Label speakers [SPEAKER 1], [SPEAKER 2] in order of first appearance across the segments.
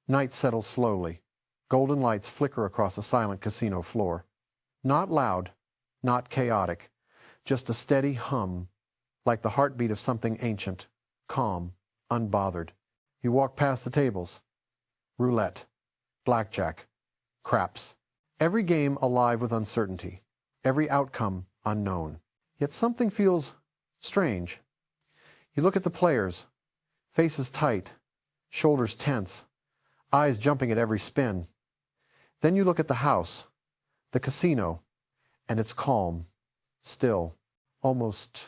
[SPEAKER 1] Night settles slowly. Golden lights flicker across a silent casino floor. Not loud, not chaotic, just a steady hum, like the heartbeat of something ancient, calm, unbothered. You walk past the tables. Roulette, blackjack, craps. Every game alive with uncertainty. Every outcome unknown. Yet something feels strange. You look at the players, faces tight, shoulders tense, eyes jumping at every spin. Then you look at the house, the casino, and it's calm, still, almost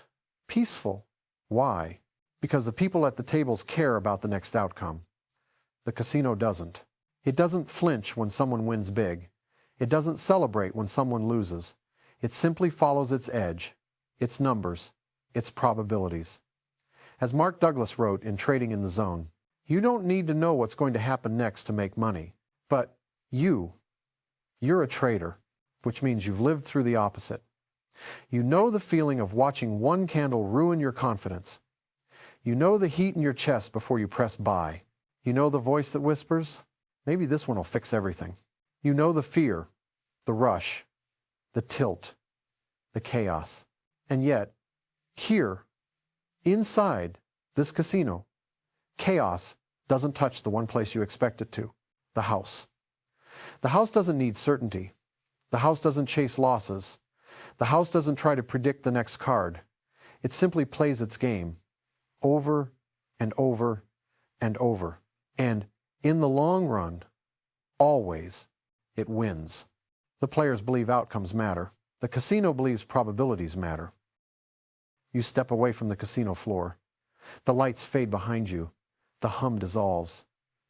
[SPEAKER 1] peaceful. Why? Because the people at the tables care about the next outcome. The casino doesn't. It doesn't flinch when someone wins big. It doesn't celebrate when someone loses. It simply follows its edge, its numbers, its probabilities. As Mark Douglas wrote in Trading in the Zone, you don't need to know what's going to happen next to make money. But you're a trader, which means you've lived through the opposite. You know the feeling of watching one candle ruin your confidence. You know the heat in your chest before you press buy. You know the voice that whispers, maybe this one will fix everything. You know the fear, the rush, the tilt, the chaos. And yet, here, inside this casino, chaos doesn't touch the one place you expect it to, the house. The house doesn't need certainty. The house doesn't chase losses. The house doesn't try to predict the next card. It simply plays its game, over and over and over. And in the long run, always, it wins. The players believe outcomes matter. The casino believes probabilities matter. You step away from the casino floor. The lights fade behind you. The hum dissolves.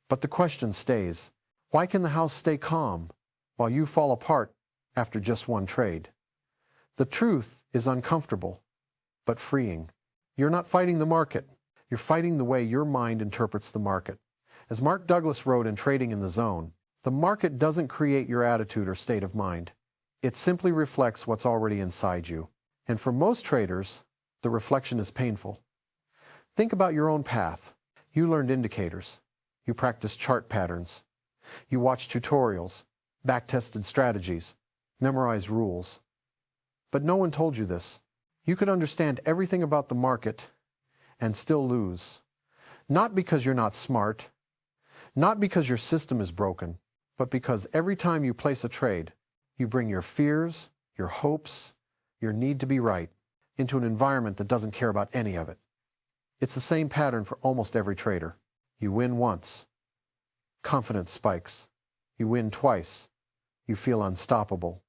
[SPEAKER 1] But the question stays. Why can the house stay calm while you fall apart after just one trade? The truth is uncomfortable, but freeing. You're not fighting the market. You're fighting the way your mind interprets the market. As Mark Douglas wrote in Trading in the Zone, the market doesn't create your attitude or state of mind. It simply reflects what's already inside you. And for most traders, the reflection is painful. Think about your own path. You learned indicators. You practiced chart patterns. You watched tutorials, back-tested strategies, memorized rules. But no one told you this. You could understand everything about the market and still lose. Not because you're not smart, not because your system is broken, but because every time you place a trade, you bring your fears, your hopes, your need to be right into an environment that doesn't care about any of it. It's the same pattern for almost every trader. You win once. Confidence spikes. You win twice. You feel unstoppable.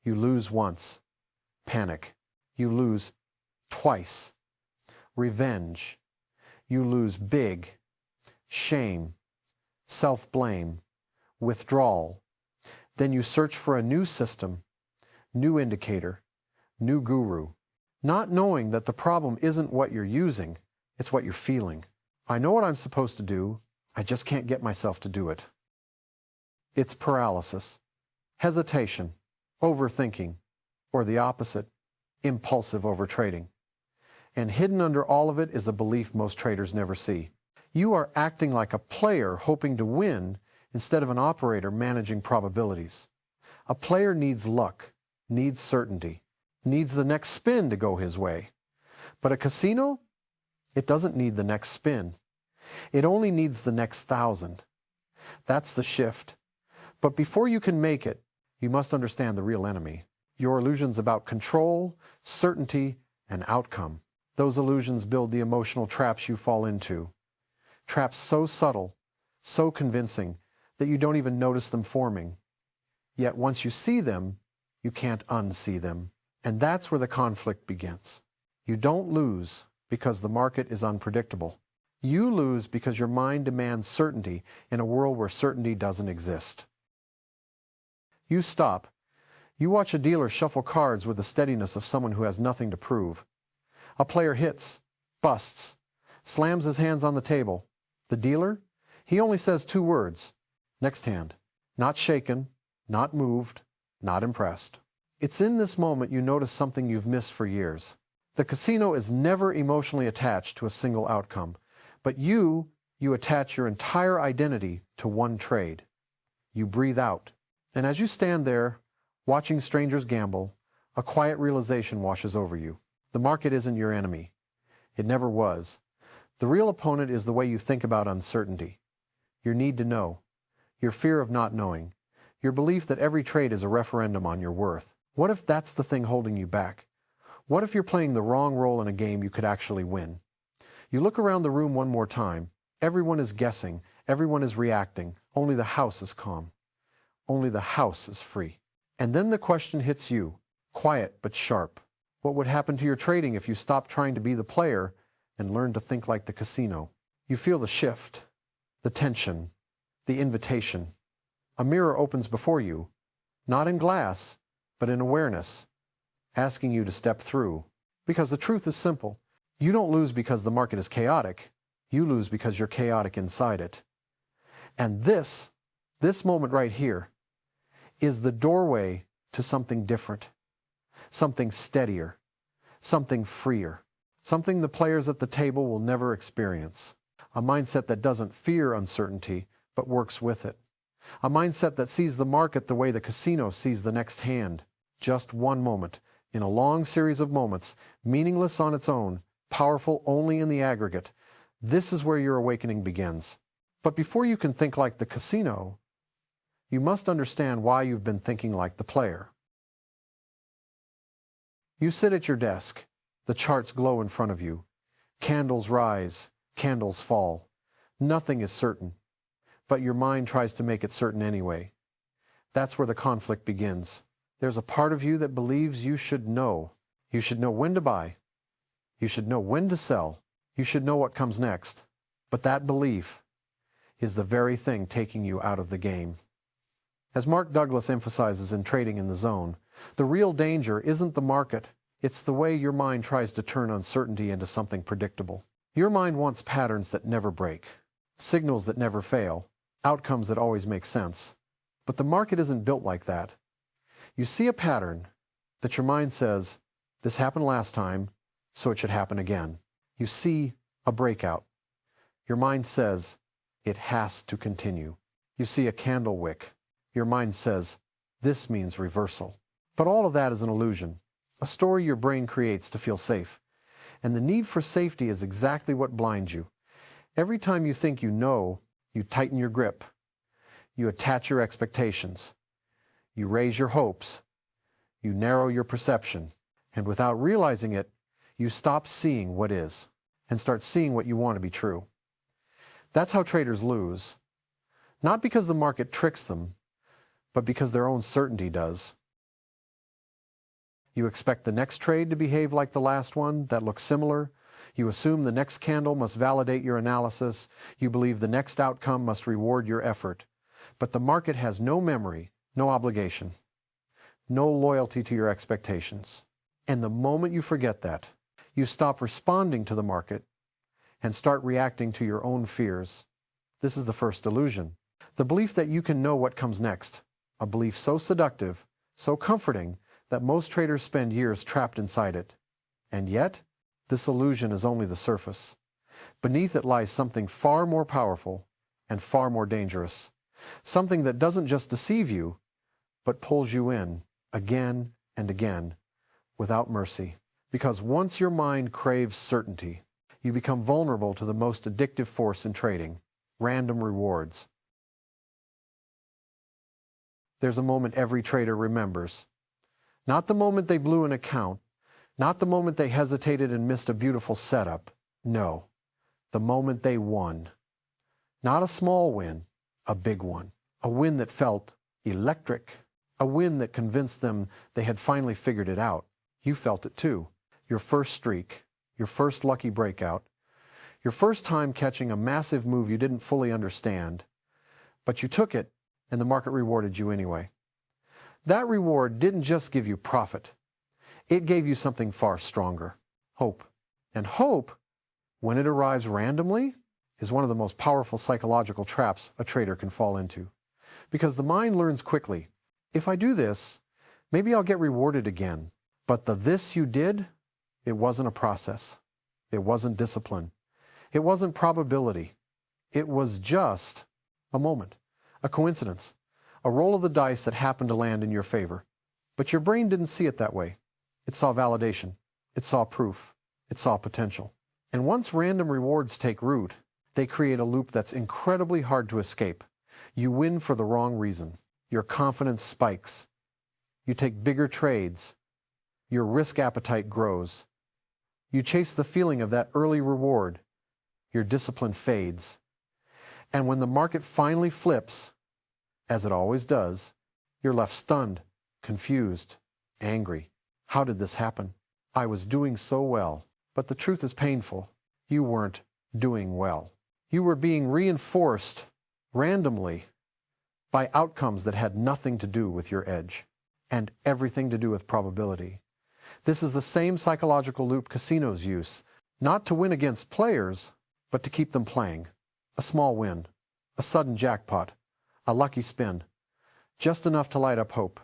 [SPEAKER 1] You lose once. Panic. You lose twice. Revenge. You lose big. Shame. Self-blame. Withdrawal. Then you search for a new system, new indicator, new guru, not knowing that the problem isn't what you're using, it's what you're feeling. I know what I'm supposed to do, I just can't get myself to do it. It's paralysis, hesitation, overthinking, or the opposite, impulsive overtrading. And hidden under all of it is a belief most traders never see. You are acting like a player hoping to win instead of an operator managing probabilities. A player needs luck, needs certainty, needs the next spin to go his way. But a casino, it doesn't need the next spin. It only needs the next 1,000. That's the shift. But before you can make it, you must understand the real enemy. Your illusions about control, certainty, and outcome. Those illusions build the emotional traps you fall into. Traps so subtle, so convincing, that you don't even notice them forming. Yet once you see them, you can't unsee them. And that's where the conflict begins. You don't lose because the market is unpredictable. You lose because your mind demands certainty in a world where certainty doesn't exist. You stop. You watch a dealer shuffle cards with the steadiness of someone who has nothing to prove. A player hits, busts, slams his hands on the table. The dealer? He only says 2 words. Next hand. Not shaken, not moved, not impressed. It's in this moment you notice something you've missed for years. The casino is never emotionally attached to a single outcome, but you You attach your entire identity to one trade. You breathe out. And as you stand there, watching strangers gamble, a quiet realization washes over you. The market isn't your enemy. It never was. The real opponent is the way you think about uncertainty. Your need to know. Your fear of not knowing. Your belief that every trade is a referendum on your worth. What if that's the thing holding you back? What if you're playing the wrong role in a game you could actually win? You look around the room one more time. Everyone is guessing. Everyone is reacting. Only the house is calm. Only the house is free. And then the question hits you, quiet but sharp. What would happen to your trading if you stopped trying to be the player and learned to think like the casino? You feel the shift, the tension, the invitation. A mirror opens before you, not in glass, but in awareness, asking you to step through. Because the truth is simple. You don't lose because the market is chaotic. You lose because you're chaotic inside it. And this moment right here, is the doorway to something different, something steadier, something freer, something the players at the table will never experience. A mindset that doesn't fear uncertainty, but works with it. A mindset that sees the market the way the casino sees the next hand. Just one moment, in a long series of moments, meaningless on its own, powerful only in the aggregate. This is where your awakening begins. But before you can think like the casino, you must understand why you've been thinking like the player. You sit at your desk. The charts glow in front of you. Candles rise, candles fall. Nothing is certain, but your mind tries to make it certain anyway. That's where the conflict begins. There's a part of you that believes you should know. You should know when to buy. You should know when to sell. You should know what comes next. But that belief is the very thing taking you out of the game. As Mark Douglas emphasizes in Trading in the Zone, the real danger isn't the market, it's the way your mind tries to turn uncertainty into something predictable. Your mind wants patterns that never break, signals that never fail, outcomes that always make sense. But the market isn't built like that. You see a pattern that your mind says, this happened last time, so it should happen again. You see a breakout. Your mind says, it has to continue. You see a candle wick. Your mind says, this means reversal. But all of that is an illusion, a story your brain creates to feel safe. And the need for safety is exactly what blinds you. Every time you think you know, you tighten your grip. You attach your expectations. You raise your hopes. You narrow your perception. And without realizing it, you stop seeing what is and start seeing what you want to be true. That's how traders lose. Not because the market tricks them, but because their own certainty does. You expect the next trade to behave like the last one that looks similar. You assume the next candle must validate your analysis. You believe the next outcome must reward your effort. But the market has no memory, no obligation, no loyalty to your expectations. And the moment you forget that, you stop responding to the market and start reacting to your own fears. This is the first illusion. The belief that you can know what comes next. A belief so seductive, so comforting, that most traders spend years trapped inside it. And yet, this illusion is only the surface. Beneath it lies something far more powerful and far more dangerous. Something that doesn't just deceive you, but pulls you in again and again without mercy. Because once your mind craves certainty, you become vulnerable to the most addictive force in trading, random rewards. There's a moment every trader remembers. Not the moment they blew an account, not the moment they hesitated and missed a beautiful setup. No, the moment they won. Not a small win, a big one. A win that felt electric. A win that convinced them they had finally figured it out. You felt it too. Your first streak, your first lucky breakout, your first time catching a massive move you didn't fully understand, but you took it and the market rewarded you anyway. That reward didn't just give you profit. It gave you something far stronger, hope. And hope, when it arrives randomly, is one of the most powerful psychological traps a trader can fall into. Because the mind learns quickly, if I do this, maybe I'll get rewarded again. But the this you did, it wasn't a process. It wasn't discipline. It wasn't probability. It was just a moment, a coincidence, a roll of the dice that happened to land in your favor. But your brain didn't see it that way. It saw validation. It saw proof. It saw potential. And once random rewards take root, they create a loop that's incredibly hard to escape. You win for the wrong reason. Your confidence spikes. You take bigger trades. Your risk appetite grows. You chase the feeling of that early reward. Your discipline fades. And when the market finally flips, as it always does, you're left stunned, confused, angry. How did this happen? I was doing so well. But the truth is painful. You weren't doing well. You were being reinforced randomly by outcomes that had nothing to do with your edge and everything to do with probability. This is the same psychological loop casinos use, not to win against players, but to keep them playing. A small win, a sudden jackpot, a lucky spin, just enough to light up hope,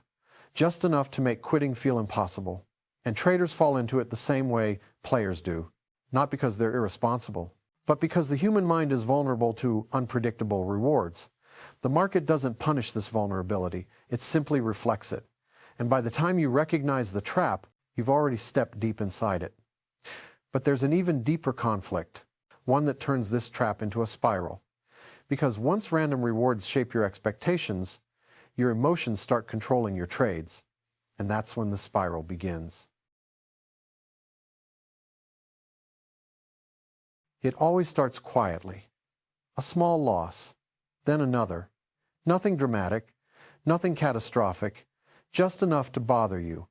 [SPEAKER 1] just enough to make quitting feel impossible. And traders fall into it the same way players do, not because they're irresponsible, but because the human mind is vulnerable to unpredictable rewards. The market doesn't punish this vulnerability, it simply reflects it. And by the time you recognize the trap, you've already stepped deep inside it. But there's an even deeper conflict, one that turns this trap into a spiral. Because once random rewards shape your expectations, your emotions start controlling your trades. And that's when the spiral begins. It always starts quietly. A small loss, then another. Nothing dramatic, nothing catastrophic, just enough to bother you,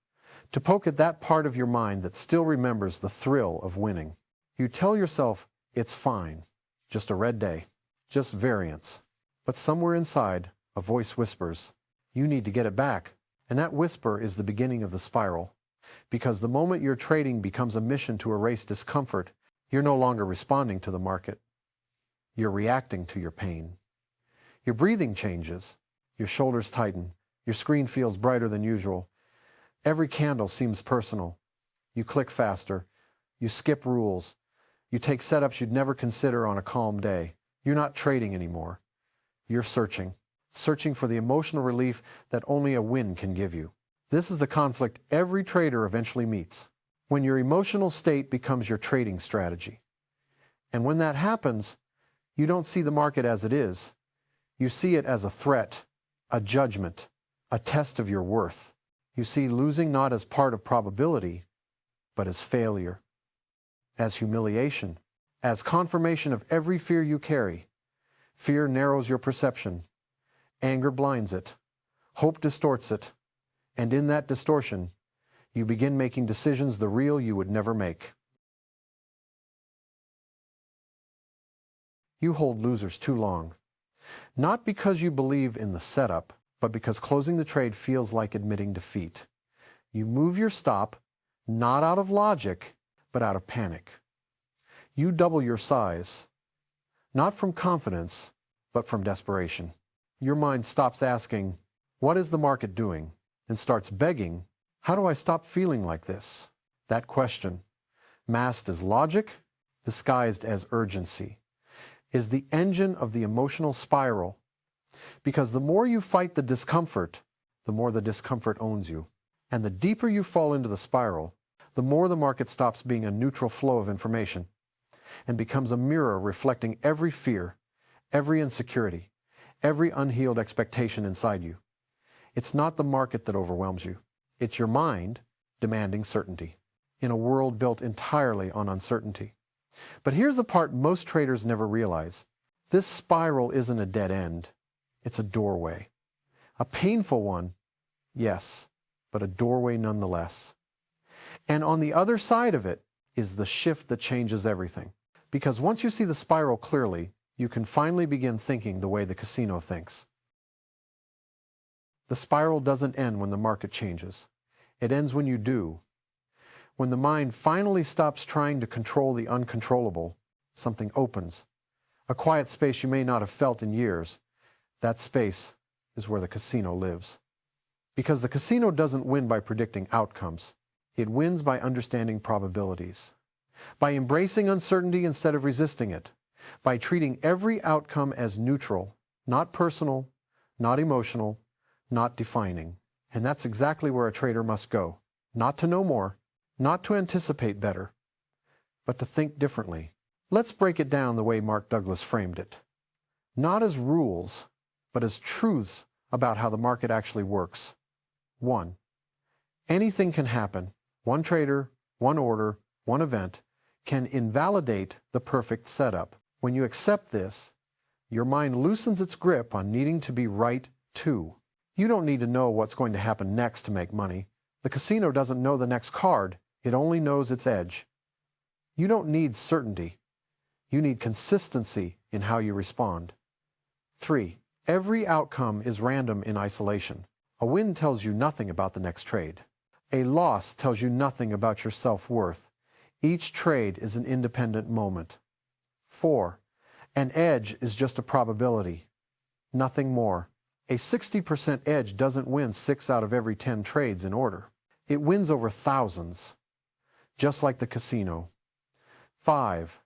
[SPEAKER 1] to poke at that part of your mind that still remembers the thrill of winning. You tell yourself it's fine, just a red day, just variance. But somewhere inside, a voice whispers, you need to get it back. And that whisper is the beginning of the spiral. Because the moment your trading becomes a mission to erase discomfort, you're no longer responding to the market. You're reacting to your pain. Your breathing changes. Your shoulders tighten. Your screen feels brighter than usual. Every candle seems personal. You click faster. You skip rules. You take setups you'd never consider on a calm day. You're not trading anymore. You're searching. Searching for the emotional relief that only a win can give you. This is the conflict every trader eventually meets. When your emotional state becomes your trading strategy. And when that happens, you don't see the market as it is. You see it as a threat, a judgment, a test of your worth. You see losing not as part of probability, but as failure, as humiliation, as confirmation of every fear you carry. Fear narrows your perception. Anger blinds it. Hope distorts it. And in that distortion, you begin making decisions the real you would never make. You hold losers too long. Not because you believe in the setup, but because closing the trade feels like admitting defeat. You move your stop, not out of logic, but out of panic. You double your size, not from confidence, but from desperation. Your mind stops asking, what is the market doing? And starts begging, how do I stop feeling like this? That question, masked as logic, disguised as urgency, is the engine of the emotional spiral. Because the more you fight the discomfort, the more the discomfort owns you. And the deeper you fall into the spiral, the more the market stops being a neutral flow of information and becomes a mirror reflecting every fear, every insecurity, every unhealed expectation inside you. It's not the market that overwhelms you. It's your mind demanding certainty in a world built entirely on uncertainty. But here's the part most traders never realize. This spiral isn't a dead end. It's a doorway. A painful one, yes, but a doorway nonetheless. And on the other side of it is the shift that changes everything. Because once you see the spiral clearly, you can finally begin thinking the way the casino thinks. The spiral doesn't end when the market changes. It ends when you do. When the mind finally stops trying to control the uncontrollable, something opens. A quiet space you may not have felt in years. That space is where the casino lives. Because the casino doesn't win by predicting outcomes. It wins by understanding probabilities. By embracing uncertainty instead of resisting it. by treating every outcome as neutral, not personal, not emotional, not defining. And that's exactly where a trader must go. Not to know more, not to anticipate better, but to think differently. Let's break it down the way Mark Douglas framed it. Not as rules, but as truths about how the market actually works. 1. Anything can happen. One trader, one order, one event can invalidate the perfect setup. When you accept this, your mind loosens its grip on needing to be right too. You don't need to know what's going to happen next to make money. The casino doesn't know the next card, it only knows its edge. You don't need certainty. You need consistency in how you respond. 3. Every outcome is random in isolation. A win tells you nothing about the next trade. A loss tells you nothing about your self-worth. Each trade is an independent moment. 4. An edge is just a probability, nothing more. A 60% edge doesn't win 6 out of every 10 trades in order. It wins over thousands, just like the casino. 5.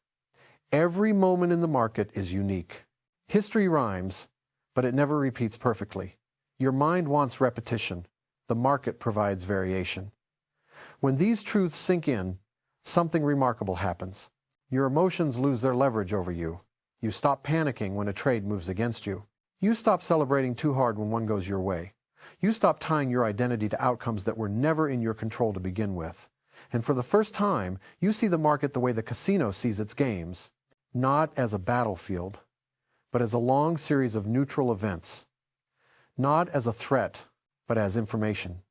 [SPEAKER 1] Every moment in the market is unique. History rhymes, but it never repeats perfectly. Your mind wants repetition. The market provides variation. When these truths sink in, something remarkable happens. Your emotions lose their leverage over you. You stop panicking when a trade moves against you. You stop celebrating too hard when one goes your way. You stop tying your identity to outcomes that were never in your control to begin with. And for the first time, you see the market the way the casino sees its games, not as a battlefield, but as a long series of neutral events. Not as a threat, but as information.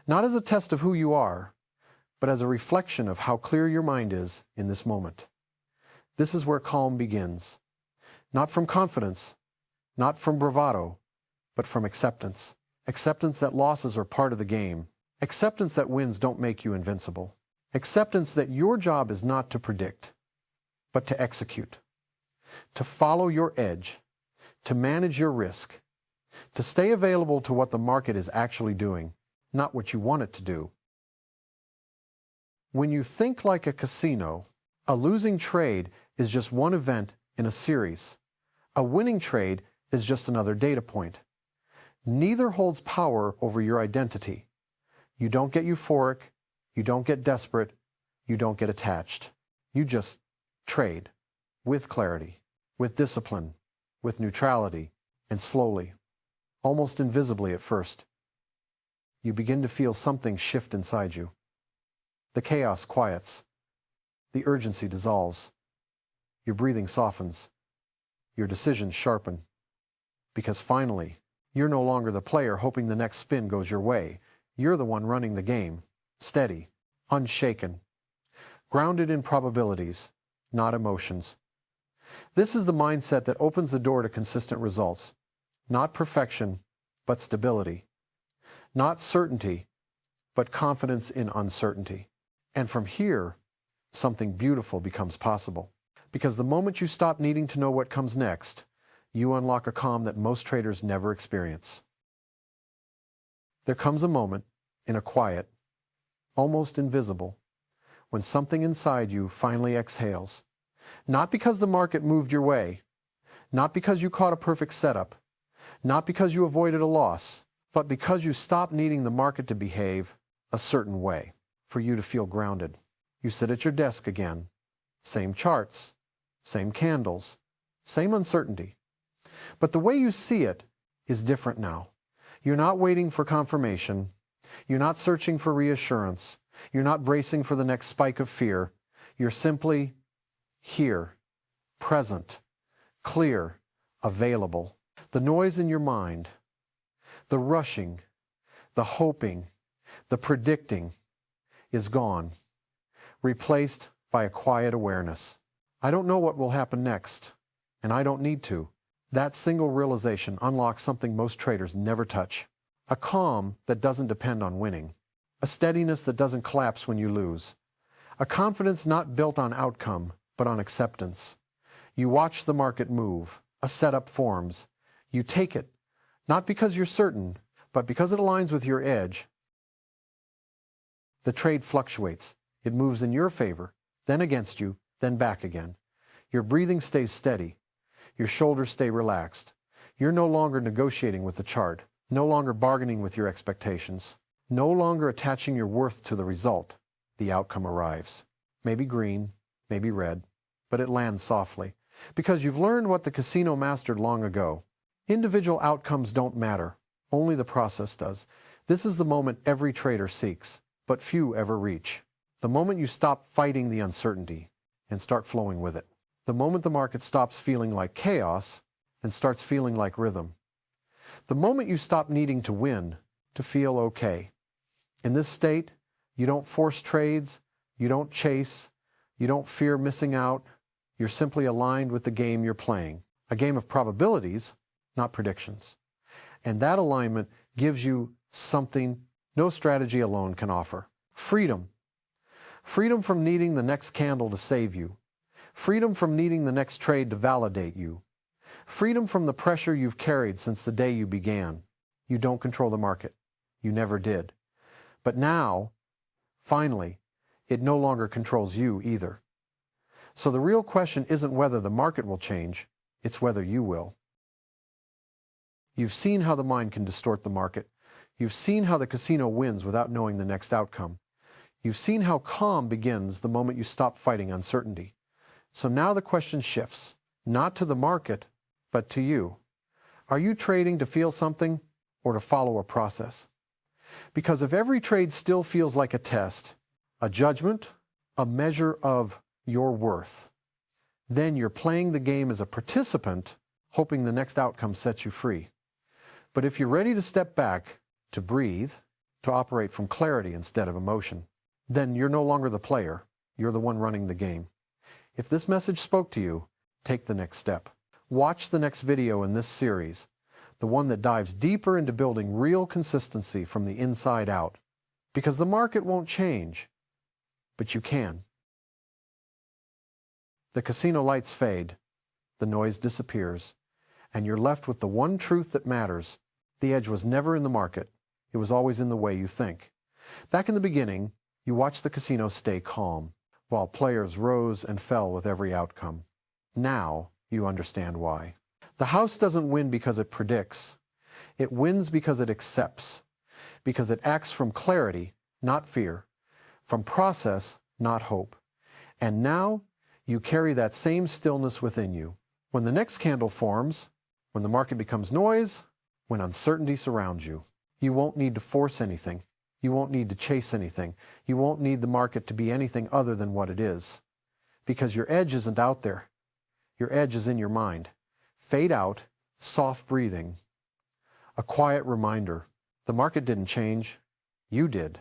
[SPEAKER 1] Not as a test of who you are, but as a reflection of how clear your mind is in this moment. This is where calm begins. Not from confidence, not from bravado, but from acceptance. Acceptance that losses are part of the game. Acceptance that wins don't make you invincible. Acceptance that your job is not to predict, but to execute. To follow your edge, to manage your risk, to stay available to what the market is actually doing, not what you want it to do. When you think like a casino, a losing trade is just one event in a series. A winning trade is just another data point. Neither holds power over your identity. You don't get euphoric, you don't get desperate, you don't get attached. You just trade with clarity, with discipline, with neutrality, and slowly, almost invisibly at first, you begin to feel something shift inside you. The chaos quiets. The urgency dissolves. Your breathing softens. Your decisions sharpen. Because finally, you're no longer the player hoping the next spin goes your way. You're the one running the game, steady, unshaken, grounded in probabilities, not emotions. This is the mindset that opens the door to consistent results. Not perfection, but stability. Not certainty, but confidence in uncertainty. And from here, something beautiful becomes possible. Because the moment you stop needing to know what comes next, you unlock a calm that most traders never experience. There comes a moment, in a quiet, almost invisible, when something inside you finally exhales. Not because the market moved your way, not because you caught a perfect setup, not because you avoided a loss, but because you stopped needing the market to behave a certain way for you to feel grounded. You sit at your desk again. Same charts, same candles, same uncertainty. But the way you see it is different now. You're not waiting for confirmation. You're not searching for reassurance. You're not bracing for the next spike of fear. You're simply here, present, clear, available. The noise in your mind, the rushing, the hoping, the predicting is gone, replaced by a quiet awareness. I don't know what will happen next, and I don't need to. That single realization unlocks something most traders never touch. A calm that doesn't depend on winning. A steadiness that doesn't collapse when you lose. A confidence not built on outcome, but on acceptance. You watch the market move. A setup forms. You take it, not because you're certain, but because it aligns with your edge. The trade fluctuates. It moves in your favor, then against you, then back again. Your breathing stays steady. Your shoulders stay relaxed. You're no longer negotiating with the chart, no longer bargaining with your expectations, no longer attaching your worth to the result. The outcome arrives. Maybe green, maybe red, but it lands softly, because you've learned what the casino mastered long ago. Individual outcomes don't matter. Only the process does. This is the moment every trader seeks, but few ever reach. The moment you stop fighting the uncertainty and start flowing with it. The moment the market stops feeling like chaos and starts feeling like rhythm. The moment you stop needing to win to feel okay. In this state, you don't force trades, you don't chase, you don't fear missing out. You're simply aligned with the game you're playing. A game of probabilities, not predictions. And that alignment gives you something no strategy alone can offer. Freedom. Freedom from needing the next candle to save you. Freedom from needing the next trade to validate you. Freedom from the pressure you've carried since the day you began. You don't control the market. You never did. But now, finally, it no longer controls you either. So the real question isn't whether the market will change, it's whether you will. You've seen how the mind can distort the market. You've seen how the casino wins without knowing the next outcome. You've seen how calm begins the moment you stop fighting uncertainty. So now the question shifts, not to the market, but to you. Are you trading to feel something or to follow a process? Because if every trade still feels like a test, a judgment, a measure of your worth, then you're playing the game as a participant, hoping the next outcome sets you free. But if you're ready to step back, to breathe, to operate from clarity instead of emotion, then you're no longer the player, you're the one running the game. If this message spoke to you, take the next step. Watch the next video in this series, the one that dives deeper into building real consistency from the inside out. Because the market won't change, but you can. The casino lights fade, the noise disappears, and you're left with the one truth that matters. The edge was never in the market. It was always in the way you think. Back in the beginning, you watched the casino stay calm, while players rose and fell with every outcome. Now, you understand why. The house doesn't win because it predicts. It wins because it accepts, because it acts from clarity, not fear, from process, not hope. And now, you carry that same stillness within you. When the next candle forms, when the market becomes noise, when uncertainty surrounds you, you won't need to force anything. You won't need to chase anything. You won't need the market to be anything other than what it is. Because your edge isn't out there. Your edge is in your mind. Fade out, soft breathing. A quiet reminder. The market didn't change. You did.